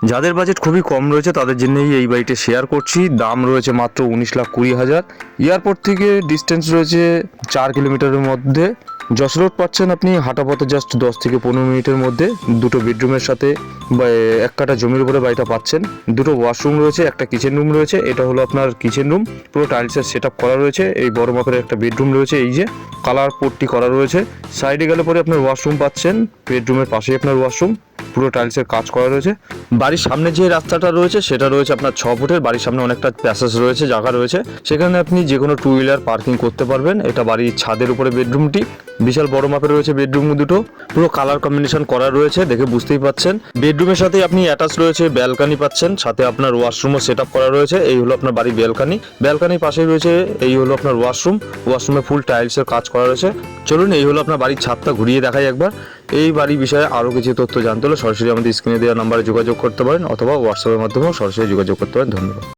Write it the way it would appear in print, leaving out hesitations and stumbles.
যাদের বাজেট খুবই কম রয়েছে তাদের জন্যই এই বাড়িটা শেয়ার করছি। দাম রয়েছে মাত্র 19,20,000। এয়ারপোর্ট থেকে ডিস্টেন্স রয়েছে 4 কিলোমিটারের মধ্যে। যশ রোড পাচ্ছেন আপনি হাঁটা পথে জাস্ট 10 থেকে 15 মিনিটের মধ্যে। দুটো বেডরুমের সাথে বা 1 কাঠা জমির উপরে বাড়িটা পাচ্ছেন। দুটো ওয়াশরুম রয়েছে, একটা কিচেন রুম রয়েছে। এটা হলো আপনার কিচেন রুম, পুরো টাইলসের সেট আপ করা রয়েছে। এই বড় মাপের একটা বেডরুম রয়েছে, এই যে কালার পট্টি করা রয়েছে। সাইডে গেলে পরে আপনার ওয়াশরুম পাচ্ছেন, বেডরুমের পাশেই আপনার ওয়াশরুম, পুরো টাইলসের কাজ করা রয়েছে। বাড়ির সামনে যে রাস্তাটা রয়েছে সেটা রয়েছে আপনার 6 ফুটের। বাড়ির সামনে অনেকটা প্যাসেজ রয়েছে, জায়গা রয়েছে, সেখানে আপনি যে কোনো 2 হুইলার পার্কিং করতে পারবেন। এটা বাড়ির ছাদের উপরে বেডরুমটি, বিশাল বড় মাপের রয়েছে বেডরুম দুটো, পুরো কালার কম্বিনেশন করা রয়েছে, দেখে বুঝতেই পাচ্ছেন। বেডরুমের সাথে আপনি অ্যাটাচ রয়েছে ব্যালকানি পাচ্ছেন, সাথে আপনার ওয়াশরুমও সেট আপ করা রয়েছে। এই হলো আপনার বাড়ির ব্যালকানি, ব্যালকানির পাশেই রয়েছে এই হলো আপনার ওয়াশরুম, ওয়াশরুমে ফুল টাইলসের কাজ করা রয়েছে। চলুন এই হলো আপনার বাড়ির ছাদটা ঘুরিয়ে দেখাই একবার। এই বাড়ির বিষয়ে আরও কিছু তথ্য জানতে হলে সরাসরি আমাদের স্ক্রিনে দেওয়া নাম্বারে যোগাযোগ করতে পারেন, অথবা হোয়াটসঅ্যাপের মাধ্যমেও সরাসরি যোগাযোগ করতে পারেন। ধন্যবাদ।